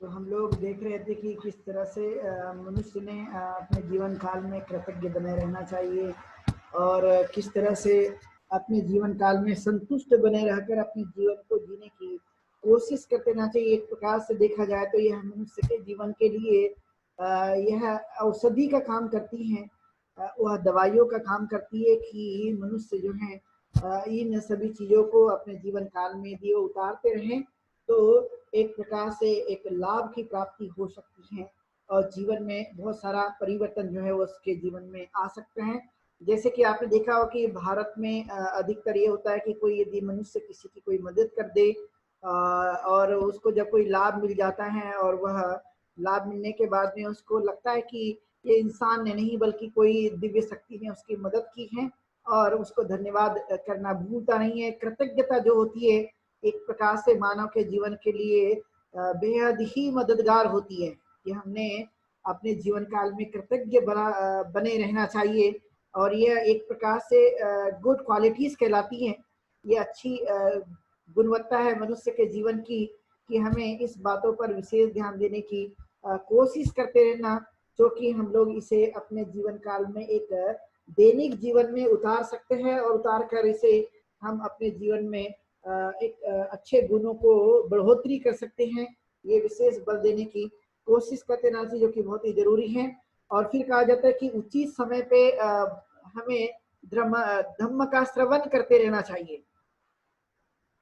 तो हम लोग देख रहे थे कि किस तरह से मनुष्य ने अपने जीवन काल में कृतज्ञ बने रहना चाहिए और किस तरह से अपने जीवन काल में संतुष्ट बने रहकर अपने जीवन को जीने की कोशिश करते रहना चाहिए। एक प्रकार से देखा जाए तो यह मनुष्य के जीवन के लिए यह औषधि का काम करती हैं, वह दवाइयों का काम करती है कि मनुष्य जो है इन सभी चीज़ों को अपने जीवन काल में यदि वो उतारते रहें तो एक प्रकार से एक लाभ की प्राप्ति हो सकती है और जीवन में बहुत सारा परिवर्तन जो है वो उसके जीवन में आ सकते हैं। जैसे कि आपने देखा हो कि भारत में अधिकतर ये होता है कि कोई यदि मनुष्य किसी की कोई मदद कर दे और उसको जब कोई लाभ मिल जाता है और वह लाभ मिलने के बाद में उसको लगता है कि ये इंसान ने नहीं बल्कि कोई दिव्य शक्ति ने उसकी मदद की है और उसको धन्यवाद करना भूलता नहीं है। कृतज्ञता जो होती है एक प्रकार से मानव के जीवन के लिए बेहद ही मददगार होती है कि हमने अपने जीवन काल में कृतज्ञ बने रहना चाहिए और यह एक प्रकार से गुड क्वालिटीज कहलाती हैं। ये अच्छी गुणवत्ता है मनुष्य के जीवन की कि हमें इस बातों पर विशेष ध्यान देने की कोशिश करते रहना, जो कि हम लोग इसे अपने जीवन काल में एक दैनिक जीवन में उतार सकते हैं और उतार कर इसे हम अपने जीवन में एक अच्छे गुणों को बढ़ोतरी कर सकते हैं। ये विशेष बल देने की कोशिश करते रहना चाहिए जो कि बहुत ही जरूरी है। और फिर कहा जाता है कि उचित समय पे हमें धम्म का श्रवण करते रहना चाहिए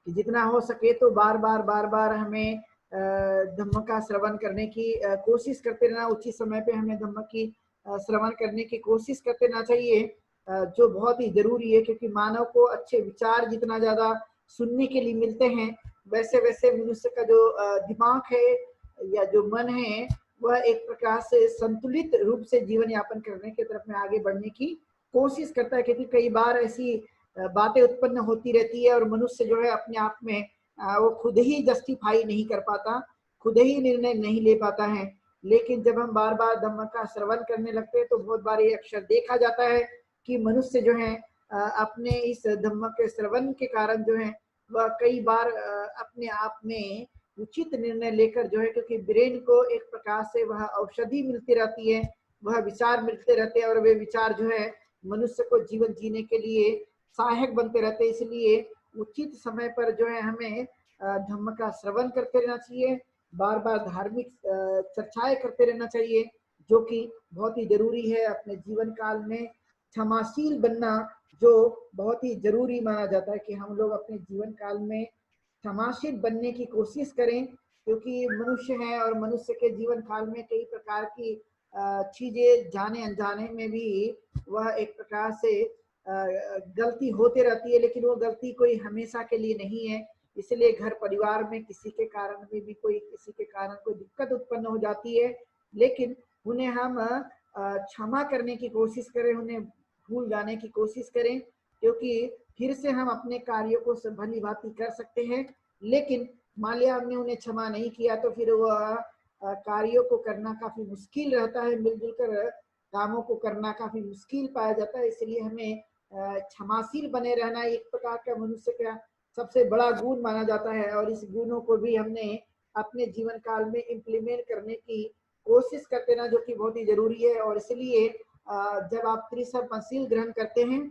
कि जितना हो सके तो बार बार हमें धम्म का श्रवण करने की कोशिश करते रहना। उचित समय पे हमें धम्म की श्रवण करने की कोशिश करते रहना चाहिए, जो बहुत ही जरूरी है क्योंकि मानव को अच्छे विचार जितना ज्यादा सुनने के लिए मिलते हैं वैसे वैसे मनुष्य का जो दिमाग है या जो मन है वह एक प्रकार से संतुलित रूप से जीवन यापन करने की तरफ में आगे बढ़ने की कोशिश करता है। क्योंकि कई बार ऐसी बातें उत्पन्न होती रहती है और मनुष्य जो है अपने आप में वो खुद ही जस्टिफाई नहीं कर पाता, खुद ही निर्णय नहीं ले पाता है। लेकिन जब हम बार बार धम्म का श्रवण करने लगते हैं तो बहुत बार ये अक्सर देखा जाता है कि मनुष्य जो है अपने इस धम्म के श्रवण के कारण जो है वह कई बार अपने आप में उचित निर्णय लेकर जो है, क्योंकि ब्रेन को एक प्रकार से वह औषधि मिलती रहती है, वह विचार मिलते रहते हैं और वे विचार जो है मनुष्य को जीवन जीने के लिए सहायक बनते रहते हैं। इसलिए उचित समय पर जो है हमें धम्म का श्रवण करते रहना चाहिए, बार बार धार्मिक चर्चाएं करते रहना चाहिए, जो कि बहुत ही जरूरी है अपने जीवन काल में। क्षमाशील बनना जो बहुत ही जरूरी माना जाता है कि हम लोग अपने जीवन काल में क्षमाशील बनने की कोशिश करें, क्योंकि मनुष्य है और मनुष्य के जीवन काल में कई प्रकार की चीजें जाने अनजाने में भी वह एक प्रकार से गलती होते रहती है, लेकिन वो गलती कोई हमेशा के लिए नहीं है। इसलिए घर परिवार में किसी के कारण में भी कोई किसी के कारण कोई दिक्कत उत्पन्न हो जाती है, लेकिन उन्हें हम क्षमा करने की कोशिश करें, उन्हें भूल जाने की कोशिश करें, क्योंकि फिर से हम अपने कार्यों को भली भांति कर सकते हैं। लेकिन मान लिया हमने उन्हें क्षमा नहीं किया तो फिर वह कार्यों को करना काफी मुश्किल रहता है, मिलजुल कर कामों को करना काफी मुश्किल पाया जाता है। इसलिए हमें क्षमाशील बने रहना एक प्रकार का मनुष्य का सबसे बड़ा गुण माना जाता है और इस गुणों को भी हमने अपने जीवन काल में इम्प्लीमेंट करने की कोशिश करते ना, जो कि बहुत ही जरूरी है। और इसलिए जब आप त्रिसर्पणशील ग्रहण करते हैं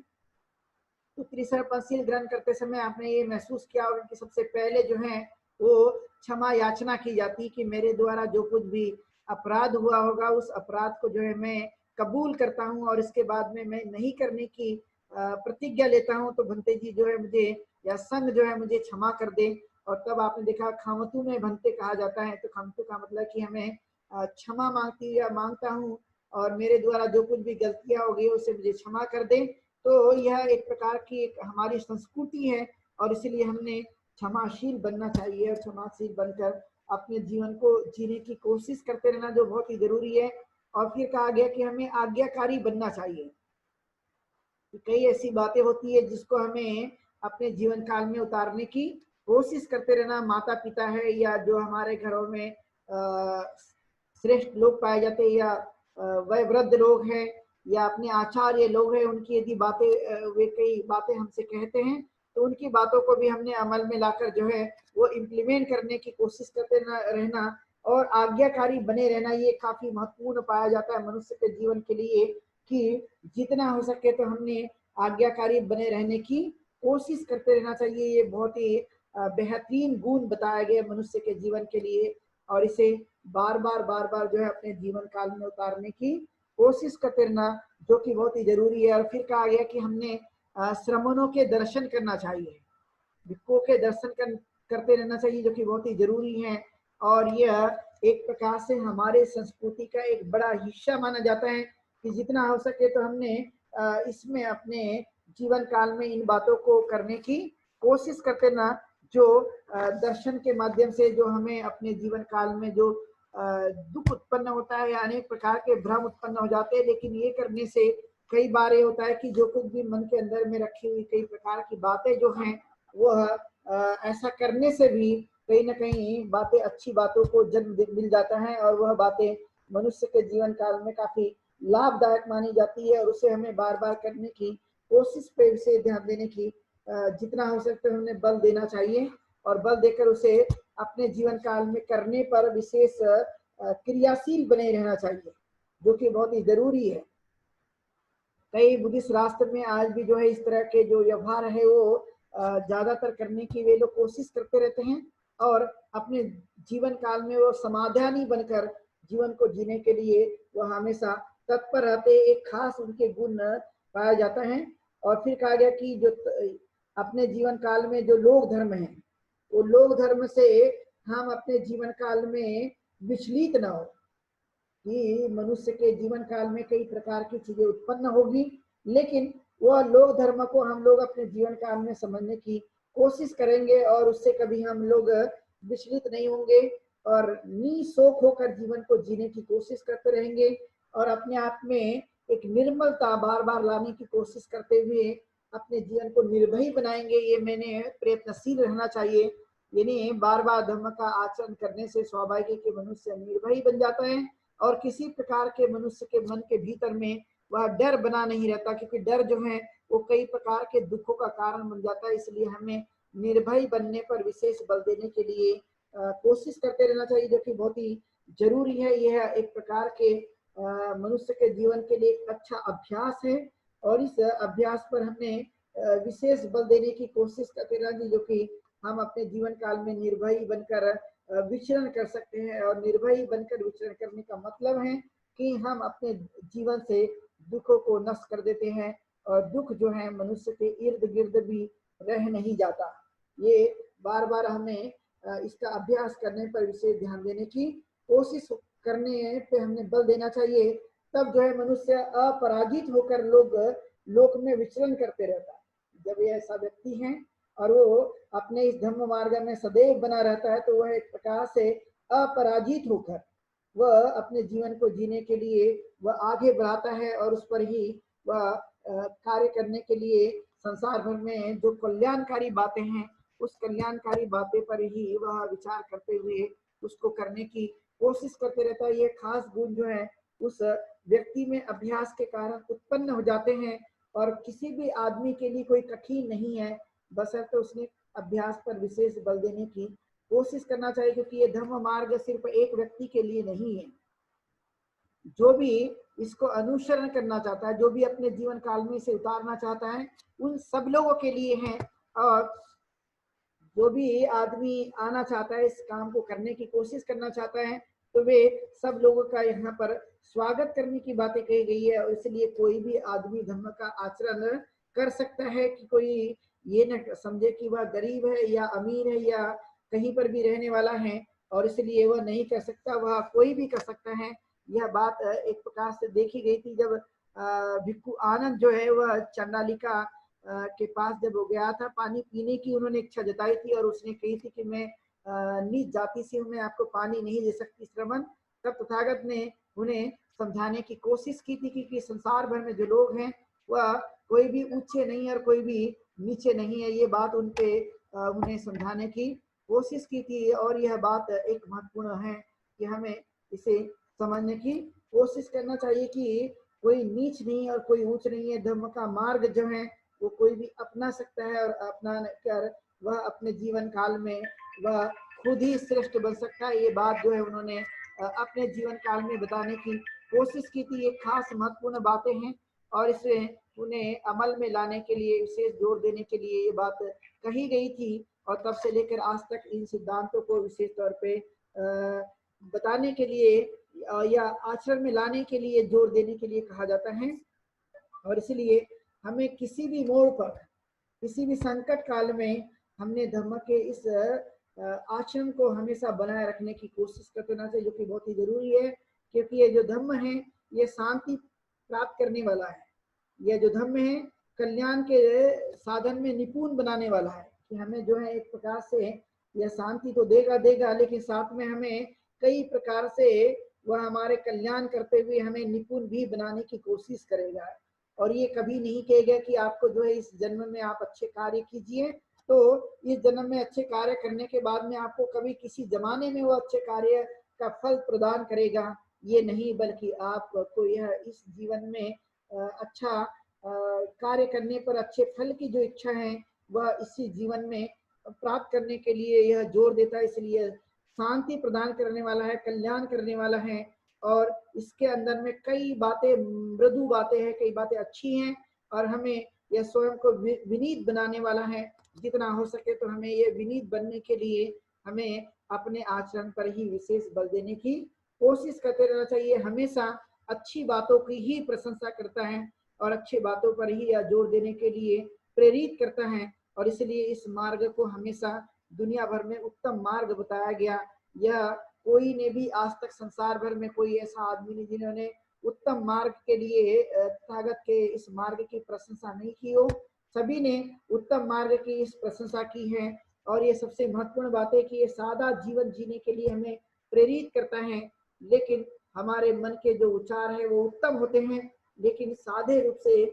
तो त्रिसर्पणशील ग्रहण करते समय आपने ये महसूस किया होगा कि सबसे पहले जो है वो क्षमा याचना की जाती है कि मेरे द्वारा जो कुछ भी अपराध हुआ होगा उस अपराध को जो है मैं कबूल करता हूँ और इसके बाद में मैं नहीं करने की प्रतिज्ञा लेता हूँ, तो भंते जी जो है मुझे या संघ जो है मुझे क्षमा कर दे। और तब आपने देखा खामतु में भंते कहा जाता है, तो खामतु का मतलब कि हमें क्षमा मांगती या मांगता हूँ और मेरे द्वारा जो कुछ भी गलतियां हो गई उसे मुझे क्षमा कर दे। तो यह एक प्रकार की एक हमारी संस्कृति है और इसलिए हमने क्षमाशील बनना चाहिए और क्षमाशील बनकर अपने जीवन को जीने की कोशिश करते रहना, जो बहुत ही जरूरी है। और फिर कहा गया कि हमें आज्ञाकारी बनना चाहिए। कई ऐसी बातें होती है जिसको हमें अपने जीवन काल में उतारने की कोशिश करते रहना। माता पिता है या जो हमारे घरों में श्रेष्ठ लोग पाए जाते हैं या वय वृद्ध लोग हैं या अपने आचार्य लोग हैं, उनकी यदि बातें वे कई बातें हमसे कहते हैं तो उनकी बातों को भी हमने अमल में लाकर जो है वो इम्प्लीमेंट करने की कोशिश करते रहना, और आज्ञाकारी बने रहना ये काफी महत्वपूर्ण पाया जाता है मनुष्य के जीवन के लिए, कि जितना हो सके तो हमने आज्ञाकारी बने रहने की कोशिश करते रहना चाहिए। ये बहुत ही बेहतरीन गुण बताया गया मनुष्य के जीवन के लिए, और इसे बार बार जो है अपने जीवन काल में उतारने की कोशिश करते रहना, जो कि बहुत ही जरूरी है। और फिर कहा गया कि हमने श्रमणों के दर्शन करना चाहिए, भिक्षुओं के दर्शन करते रहना चाहिए, जो कि बहुत ही जरूरी है। और यह एक प्रकार से हमारे संस्कृति का एक बड़ा हिस्सा माना जाता है कि जितना हो सके तो हमने इसमें अपने जीवन काल में इन बातों को करने की कोशिश करते ना, जो दर्शन के माध्यम से जो हमें अपने जीवन काल में जो दुख उत्पन्न होता है या अनेक प्रकार के भ्रम उत्पन्न हो जाते हैं, लेकिन ये करने से कई बार ये होता है कि जो कुछ भी मन के अंदर में रखी हुई कई प्रकार की बातें जो हैं वह ऐसा करने से भी कहीं ना कहीं बातें अच्छी बातों को जन्म मिल जाता है, और वह बातें मनुष्य के जीवन काल में काफी लाभदायक मानी जाती है, और उसे हमें बार बार करने की कोशिश पे उसे ध्यान देने की जितना हो सकता है हमने बल देना चाहिए, और बल देकर उसे अपने जीवन काल में करने पर विशेष क्रियाशील बने रहना चाहिए, जो कि बहुत ही जरूरी है। कई बुद्धिस्ट राष्ट्र में आज भी जो है इस तरह के जो व्यवहार है वो ज्यादातर करने की वे लोग कोशिश करते रहते हैं, और अपने जीवन काल में वो समाधानी बनकर जीवन को जीने के लिए वह हमेशा तत्पर रहते। एक खास उनके गुण पाया जाता है। और फिर कहा गया कि जो अपने जीवन काल में जो लोक धर्म है, वो लोक धर्म से हम अपने जीवन काल में विचलित न हो, कि मनुष्य के जीवन काल में कई प्रकार की चीजें उत्पन्न होगी, लेकिन वह लोक धर्म को हम लोग अपने जीवन काल में समझने की कोशिश करेंगे, और उससे कभी हम लोग विचलित नहीं होंगे, और निशोक होकर जीवन को जीने की कोशिश करते रहेंगे, और अपने आप में एक निर्मलता बार बार लाने की कोशिश करते हुए अपने जीवन को निर्भयी बनाएंगे। ये मैंने प्रयत्नशील रहना चाहिए, यानी बार बार धर्म का आचरण करने से स्वाभाविक है कि मनुष्य निर्भयी बन जाता है, और किसी प्रकार के मनुष्य के मन के भीतर में वह डर बना नहीं रहता, क्योंकि डर जो है वो कई प्रकार के दुखों का कारण बन जाता है। इसलिए हमें निर्भय बनने पर विशेष बल देने के लिए कोशिश करते रहना चाहिए, जो कि बहुत ही जरूरी है। यह एक प्रकार के मनुष्य के जीवन के लिए एक अच्छा अभ्यास है, और इस अभ्यास पर हमें विशेष बल देने की कोशिश करते रहना चाहिए, जो कि हम अपने जीवन काल में निर्भयी बनकर विचरण कर सकते हैं। और निर्भयी बनकर विचरण करने का मतलब है कि हम अपने जीवन से दुखों को नष्ट कर देते हैं, और दुख जो है मनुष्य के इर्द गिर्द भी रह नहीं जाता। ये बार बार हमें इसका अभ्यास करने पर विशेष ध्यान देने की कोशिश करने पे हमें बल देना चाहिए। तब जो है मनुष्य अपराजित होकर लोक में विचरण करते रहता है। जब ये ऐसा व्यक्ति है और वो अपने इस धर्म मार्ग में सदैव बना रहता है, तो वह एक प्रकार से अपराजित होकर वह अपने जीवन को जीने के लिए वह आगे बढ़ाता है, और उस पर ही वह कार्य करने के लिए संसार भर में जो कल्याणकारी बातें हैं उस कल्याणकारी बातें पर ही वह विचार करते हुए उसको करने की कोशिश करते रहता है। ये खास गुण जो है उस व्यक्ति में अभ्यास के कारण उत्पन्न हो जाते हैं, और किसी भी आदमी के लिए कोई कठिन नहीं है, बशर्ते उसने अभ्यास पर विशेष बल देने की कोशिश करना चाहिए, क्योंकि ये धर्म मार्ग सिर्फ एक व्यक्ति के लिए नहीं है। जो भी इसको अनुसरण करना चाहता है, जो भी अपने जीवन काल में इसे उतारना चाहता है, उन सब लोगों के लिए है। और जो भी आदमी आना चाहता है, इस काम को करने की कोशिश करना चाहता है, तो वे सब लोगों का यहाँ पर स्वागत करने की बातें कही गई है। और इसलिए कोई भी आदमी धर्म का आचरण कर सकता है, कि कोई ये न समझे कि वह गरीब है या अमीर है या कहीं पर भी रहने वाला है और इसलिए वह नहीं कर सकता, वह कोई भी कर सकता है। यह बात एक प्रकार से देखी गई थी जब भिक्खु आनंद जो है वह चंडालिका के पास जब वो गया था, पानी पीने की उन्होंने इच्छा जताई थी, और उसने कही थी कि मैं नीच जाति से हूँ, मैं आपको पानी नहीं दे सकती श्रमण। तब तथागत ने उन्हें समझाने की कोशिश की थी कि संसार भर में जो लोग हैं वह कोई भी ऊंचे नहीं और कोई भी नीचे नहीं है। ये बात उनपे उन्हें समझाने की कोशिश की थी, और यह बात एक महत्वपूर्ण है कि हमें इसे समझने की कोशिश करना चाहिए कि कोई नीच नहीं और कोई ऊंच नहीं है। धर्म का मार्ग जो है वो कोई भी अपना सकता है, और अपना कर वह अपने जीवन काल में वह खुद ही श्रेष्ठ बन सकता है। ये बात जो है उन्होंने अपने जीवन काल में बताने की कोशिश की थी। ये खास महत्वपूर्ण बातें हैं और इसे उन्हें अमल में लाने के लिए, विशेष जोर देने के लिए ये बात कही गई थी और तब से लेकर आज तक इन सिद्धांतों को विशेष तौर पे बताने के लिए या आचरण में लाने के लिए जोर देने के लिए कहा जाता है। और इसलिए हमें किसी भी मोड़ पर, किसी भी संकट काल में हमने धर्म के इस आचरण को हमेशा बनाए रखने की कोशिश करते रहना चाहिए, जो कि बहुत ही जरूरी है। क्योंकि ये जो धर्म है ये शांति प्राप्त करने वाला है। यह जो धर्म है कल्याण के साधन में निपुण बनाने वाला है कि हमें जो है एक प्रकार से यह शांति तो देगा, लेकिन साथ में हमें कई प्रकार से वह हमारे कल्याण करते हुए हमें निपुण भी बनाने की कोशिश करेगा। और ये कभी नहीं कहेगा कि आपको जो है इस जन्म में आप अच्छे कार्य कीजिए तो इस जन्म में अच्छे कार्य करने के बाद में आपको कभी किसी जमाने में वो अच्छे कार्य का फल प्रदान करेगा। ये नहीं, बल्कि आपको यह इस जीवन में अच्छा कार्य करने पर अच्छे फल की जो इच्छा है वह इसी जीवन में प्राप्त करने के लिए यह जोर देता है। इसलिए शांति प्रदान करने वाला है, कल्याण करने वाला है और इसके अंदर में कई बातें मृदु बातें हैं, कई बातें अच्छी हैं और हमें यह स्वयं को विनीत बनाने वाला है। जितना हो सके तो हमें ये विनीत बनने के लिए हमें अपने आचरण पर ही विशेष बल देने की कोशिश करते रहना चाहिए। हमेशा अच्छी बातों की ही प्रशंसा करता है और अच्छी बातों पर ही यह जोर देने के लिए प्रेरित करता है और इसलिए इस मार्ग को हमेशा दुनिया भर में उत्तम मार्ग बताया गया। यह कोई ने भी आज तक संसार भर में कोई ऐसा आदमी नहीं जिन्होंने उत्तम मार्ग के लिए ताकत के इस मार्ग की प्रशंसा नहीं की हो। सभी ने उत्तम मार्ग की इस प्रशंसा की है और ये सबसे महत्वपूर्ण बात है कि ये सादा जीवन जीने के लिए हमें प्रेरित करता है। लेकिन हमारे मन के जो विचार है वो उत्तम होते हैं, लेकिन सादे रूप से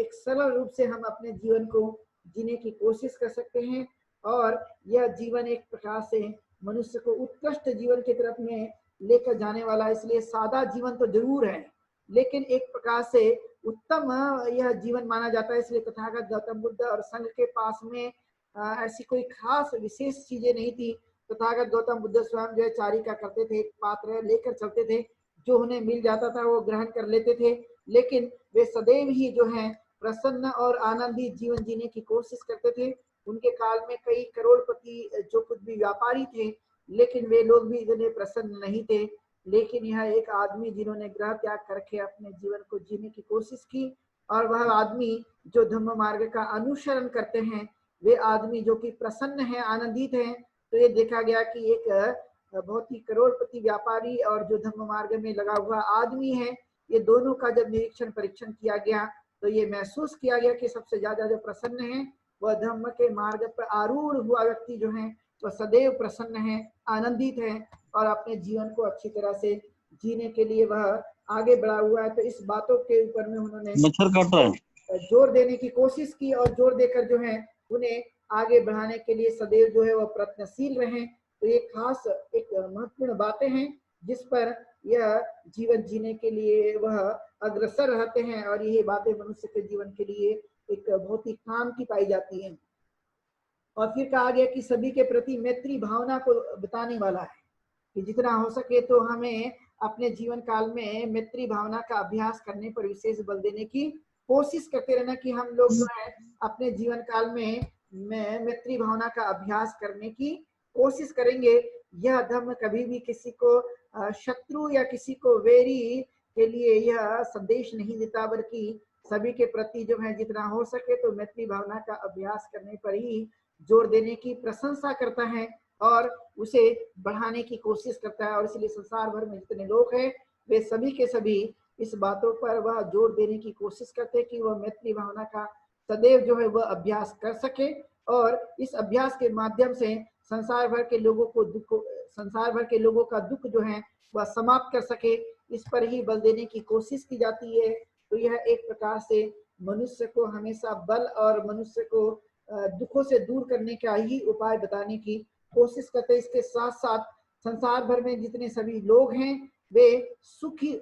एक सरल रूप से हम अपने जीवन को जीने की कोशिश कर सकते हैं और यह जीवन एक प्रकार से मनुष्य को उत्कृष्ट जीवन की तरफ में लेकर जाने वाला है। इसलिए सादा जीवन तो जरूर है, लेकिन एक प्रकार से उत्तम यह जीवन माना जाता है। इसलिए तथागत गौतम बुद्ध और संघ के पास में ऐसी कोई खास विशेष चीजें नहीं थी। तथागत गौतम बुद्ध स्वयं जो है चारिका करते थे, एक पात्र लेकर चलते थे, जो उन्हें मिल जाता था वो ग्रहण कर लेते थे, लेकिन वे सदैव ही जो है प्रसन्न और आनंदित जीवन जीने की कोशिश करते थे। उनके काल में कई करोड़पति जो कुछ भी व्यापारी थे, लेकिन वे लोग भी इतने प्रसन्न नहीं थे। लेकिन यह एक आदमी जिन्होंने ग्रह त्याग करके अपने जीवन को जीने की कोशिश की और वह आदमी जो धम्म मार्ग का अनुसरण करते हैं, वे आदमी जो कि प्रसन्न है, आनंदित हैं। तो ये देखा गया कि एक बहुत ही करोड़पति व्यापारी और जो धम्म मार्ग में लगा हुआ आदमी है, ये दोनों का जब निरीक्षण परीक्षण किया गया तो ये महसूस किया गया कि सबसे ज्यादा जो प्रसन्न है वह धम्म के मार्ग पर आरूढ़ हुआ व्यक्ति जो है वह सदैव प्रसन्न है, आनंदित है और अपने जीवन को अच्छी तरह से जीने के लिए वह आगे बढ़ा हुआ है। तो इस बातों के ऊपर में उन्होंने जोर देने की कोशिश की और जोर देकर जो है उन्हें आगे बढ़ाने के लिए सदैव जो है वह प्रयत्नशील रहे। तो ये खास एक महत्वपूर्ण बातें हैं जिस पर यह जीवन जीने के लिए वह अग्रसर रहते हैं और यही बातें मनुष्य के जीवन के लिए एक बहुत ही काम की पाई जाती हैं। और फिर कहा गया कि सभी के प्रति मैत्री भावना को बताने वाला है कि जितना हो सके तो हमें अपने जीवन काल में मैत्री भावना का अभ्यास करने पर विशेष बल देने की कोशिश करते रहना कि हम लोग जो है अपने जीवन काल में मैत्री भावना का अभ्यास करने की कोशिश करेंगे। यह धर्म कभी भी किसी को शत्रु या किसी को वैरी के लिए यह संदेश नहीं देता, बल्कि सभी के प्रति जो है जितना हो सके तो मैत्री भावना का अभ्यास करने पर ही जोर देने की प्रशंसा करता है और उसे बढ़ाने की कोशिश करता है। और इसलिए संसार भर में जितने लोग हैं वे सभी के सभी इस बातों पर वह जोर देने की कोशिश करते हैं कि वह मैत्री भावना का सदैव जो है वह अभ्यास कर सके और इस अभ्यास के माध्यम से संसार भर के लोगों का दुख जो है वह समाप्त कर सके, इस पर ही बल देने की कोशिश की जाती है। तो यह एक प्रकार से मनुष्य को हमेशा बल और मनुष्य को दुखों से दूर करने का ही उपाय बताने की कोशिश करते हैं। इसके साथ साथ संसार भर में जितने सभी लोग हैं वे सुखी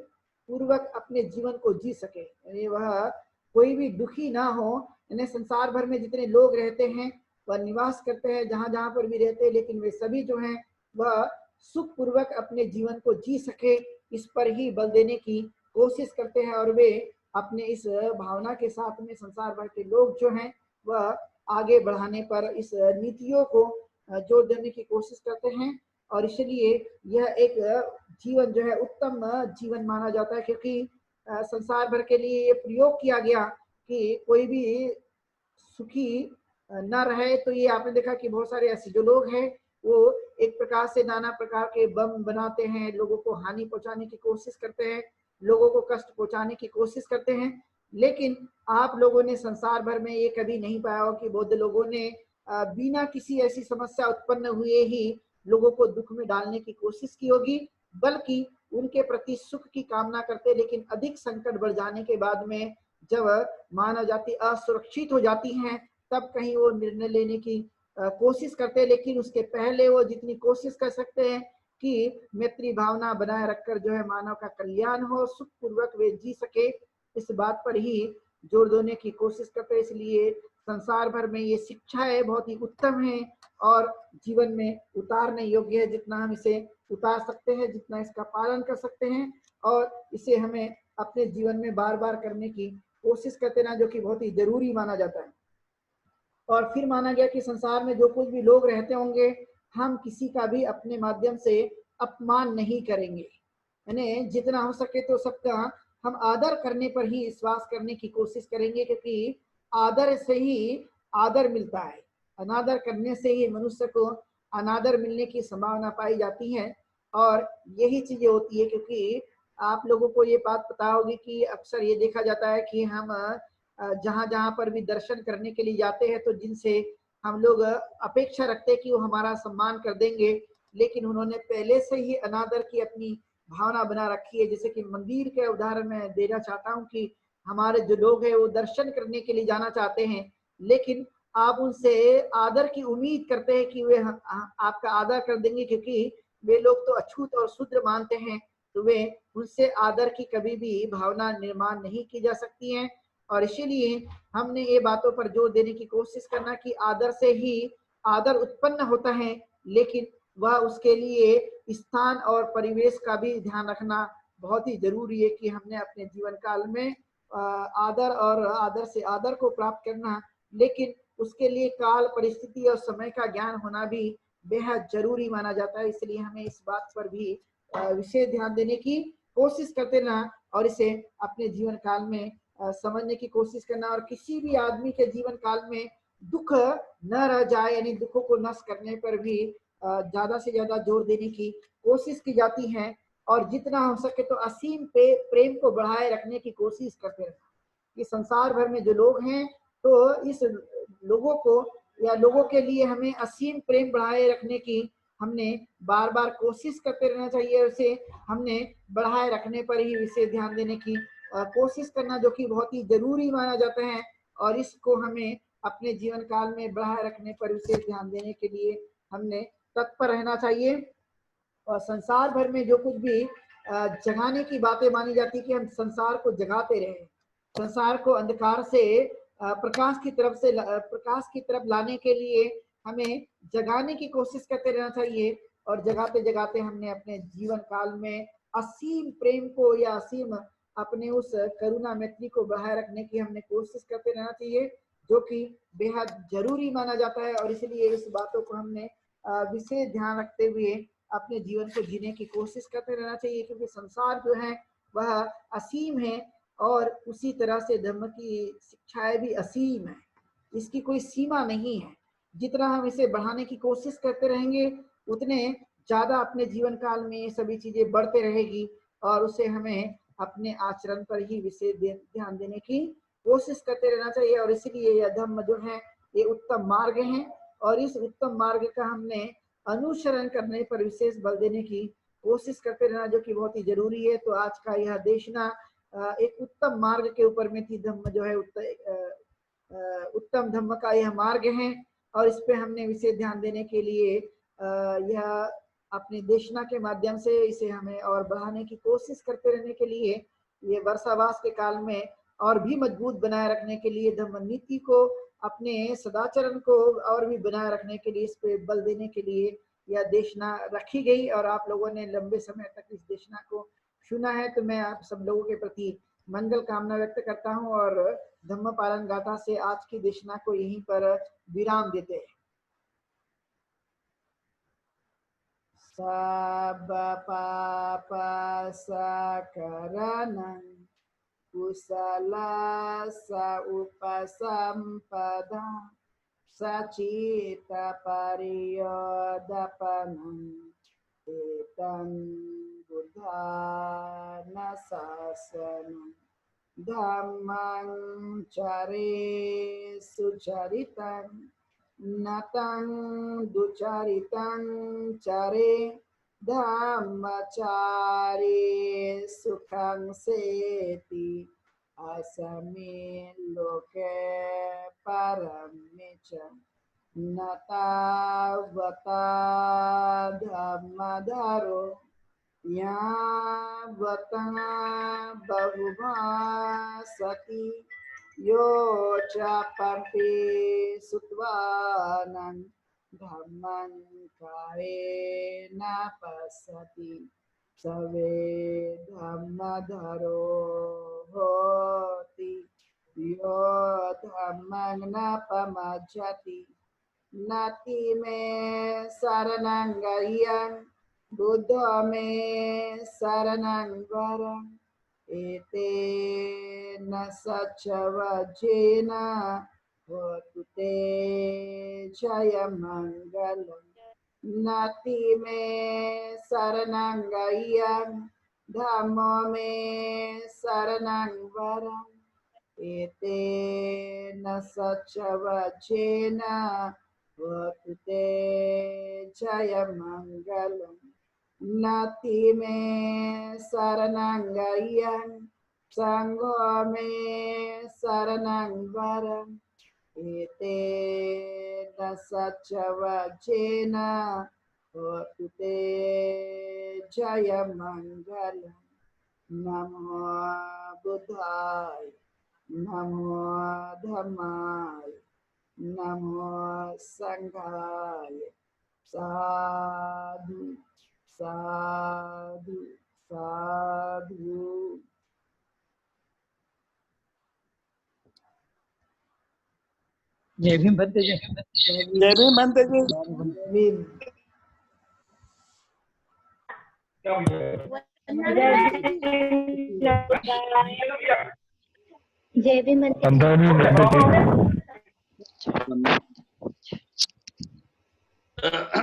पूर्वक अपने जीवन को जी सके, वह कोई भी दुखी ना हो। यानी संसार भर में जितने लोग रहते हैं वह निवास करते हैं जहाँ जहाँ पर भी रहते हैं, लेकिन वे सभी जो हैं वह सुखपूर्वक अपने जीवन को जी सके, इस पर ही बल देने की कोशिश करते हैं। और वे अपने इस भावना के साथ में संसार भर के लोग जो हैं वह आगे बढ़ाने पर इस नीतियों को जोर देने की कोशिश करते हैं। और इसलिए यह एक जीवन जो है उत्तम जीवन माना जाता है, क्योंकि संसार भर के लिए ये प्रयोग किया गया कि कोई भी सुखी न रहे। तो ये आपने देखा कि बहुत सारे ऐसे जो लोग हैं वो एक प्रकार से नाना प्रकार के बम बनाते हैं, लोगों को हानि पहुंचाने की कोशिश करते हैं, लोगों को कष्ट पहुंचाने की कोशिश करते हैं। लेकिन आप लोगों ने संसार भर में ये कभी नहीं पाया हो कि बौद्ध लोगों ने बिना किसी ऐसी समस्या उत्पन्न हुए ही लोगों को दुख में डालने की कोशिश की होगी, बल्कि उनके प्रति सुख की कामना करते। लेकिन अधिक संकट बढ़ जाने के बाद में जब मानव जाति असुरक्षित हो जाती है, तब कहीं वो निर्णय लेने की कोशिश करते हैं। लेकिन उसके पहले वो जितनी कोशिश कर सकते हैं कि मैत्री भावना बनाए रखकर जो है मानव का कल्याण हो, सुखपूर्वक वे जी सके, इस बात पर ही जोर देने की कोशिश करते हैं। इसलिए संसार भर में ये शिक्षाएं बहुत ही उत्तम है और जीवन में उतारने योग्य है। जितना हम इसे उतार सकते हैं, जितना इसका पालन कर सकते हैं, और इसे हमें अपने जीवन में बार बार करने की कोशिश करते रहना, जो कि बहुत ही जरूरी माना जाता है। और फिर माना गया कि संसार में जो कुछ भी लोग रहते होंगे, हम किसी का भी अपने माध्यम से अपमान नहीं करेंगे, यानी जितना हो सके तो सबका हम आदर करने पर ही विश्वास करने की कोशिश करेंगे, क्योंकि आदर से ही आदर मिलता है। अनादर करने से ही मनुष्य को अनादर मिलने की संभावना पाई जाती है। और यही चीजें होती है, क्योंकि आप लोगों को ये बात पता होगी कि अक्सर ये देखा जाता है कि हम जहाँ जहाँ पर भी दर्शन करने के लिए जाते हैं, तो जिनसे हम लोग अपेक्षा रखते हैं कि वो हमारा सम्मान कर देंगे, लेकिन उन्होंने पहले से ही अनादर की अपनी भावना बना रखी है। जैसे कि मंदिर के उदाहरण मैं देना चाहता हूँ कि हमारे जो लोग हैं वो दर्शन करने के लिए जाना चाहते हैं, लेकिन आप उनसे आदर की उम्मीद करते हैं कि वे आपका आदर कर देंगे, क्योंकि वे लोग तो अछूत और शुद्र मानते हैं। तो वे उनसे आदर की कभी भी भावना निर्माण नहीं की जा सकती है। और इसीलिए हमने ये बातों पर जोर देने की कोशिश करना कि आदर से ही आदर उत्पन्न होता है, लेकिन वह उसके लिए स्थान और परिवेश का भी ध्यान रखना बहुत ही जरूरी है कि हमने अपने जीवन काल में आदर और आदर से आदर को प्राप्त करना, लेकिन उसके लिए काल, परिस्थिति और समय का ज्ञान होना भी बेहद जरूरी माना जाता है। इसलिए हमें इस बात पर भी विशेष ध्यान देने की कोशिश करते रहना और इसे अपने जीवन काल में समझने की कोशिश करना। और किसी भी आदमी के जीवन काल में दुख न रह जाए, यानी दुखों को नष्ट करने पर भी ज्यादा से ज्यादा जोर देने की कोशिश की जाती है। और जितना हो सके तो असीम प्रेम को बढ़ाए रखने की कोशिश करते रहना कि संसार भर में जो लोग हैं, तो इस लोगों को या लोगों के लिए हमें असीम प्रेम बढ़ाए रखने की हमने बार बार कोशिश करते रहना चाहिए। उसे हमने बढ़ाए रखने पर ही विशेष ध्यान देने की कोशिश करना, जो कि बहुत ही जरूरी माना जाता है। और इसको हमें अपने जीवन काल में बढ़ाए रखने पर विशेष ध्यान देने के लिए हमने तत्पर रहना चाहिए। और संसार भर में जो कुछ भी जगाने की बातें मानी जाती कि हम संसार को जगाते रहें, संसार को अंधकार से प्रकाश की तरफ लाने के लिए हमें जगाने की कोशिश करते रहना चाहिए। और जगाते जगाते हमने अपने जीवन काल में असीम प्रेम को या असीम अपने उस करुणा मैत्री को बढ़ाए रखने की हमने कोशिश करते रहना चाहिए, जो कि बेहद जरूरी माना जाता है। और इसलिए इस बातों को हमने विशेष ध्यान रखते हुए अपने जीवन को जीने की कोशिश करते रहना चाहिए, क्योंकि संसार जो है वह असीम है और उसी तरह से धर्म की शिक्षाएं भी असीम है, इसकी कोई सीमा नहीं है। जितना हम इसे बढ़ाने की कोशिश करते रहेंगे, उतने ज्यादा अपने जीवन काल में ये सभी चीजें बढ़ते रहेगी और उसे हमें अपने आचरण पर ही विशेष ध्यान देने की कोशिश करते रहना चाहिए। और इसलिए यह धर्म जो है ये उत्तम मार्ग है और इस उत्तम मार्ग का हमने अनुसरण करने पर विशेष बल देने की कोशिश करते रहना, जो कि बहुत ही जरूरी है। तो आज का यह देशना एक उत्तम मार्ग के ऊपर में थी। धम्म जो है उत्तम धम्म का यह मार्ग है और इस पे हमने विशेष ध्यान देने के लिए यह अपनी देशना के माध्यम से इसे हमें और बढ़ाने की कोशिश करते रहने के लिए, ये वर्षावास के काल में और भी मजबूत बनाए रखने के लिए धम्म नीति को अपने सदाचरण को और भी बनाए रखने के लिए, इस पे बल देने के लिए यह देशना रखी गई और आप लोगों ने लंबे समय तक इस देशना को सुना है। तो मैं आप सब लोगों के प्रति मंगल कामना व्यक्त करता हूं और धम्म पालन गाथा से आज की देशना को यहीं पर विराम देते हैं। सब पाप सकरणं कुशलस्य उपसम्पदा सचित परियोदपनं एतं बुद्धान शासनं धम्मं चरे सुचरितं नतं दुचरितं चरे धम्मचारे सुखं सेति अस्मिन् लोके परं च न तावता धम्मधरो यावता बहुभासति यो च पंपि सुत्वानं धम्मं कायेन पश्यति सवे धम्मधरो होति यो धम्मं न पमज्जति नाति मे शरणं गह्यं बुद्धो मे शरणं वरम् एतेन सच्चवचेन होतु ते जयमङ्गलम् नाति मे शरणं गह्यं धम्मो मे शरणं वरम् एतेन सच्चवचेन होतु ते जयमङ्गलम् नाति मे शरणं गह्यं संघो मे शरणं वरम् एतेन सच्चवचेन होतु ते जयमङ्गलम् नमो बुद्धाय नमो धम्माय नमो संघाय साधु साधु साधु। जय भीम बंते जी। जय भीम बंते जी। जय भीम बंते जी।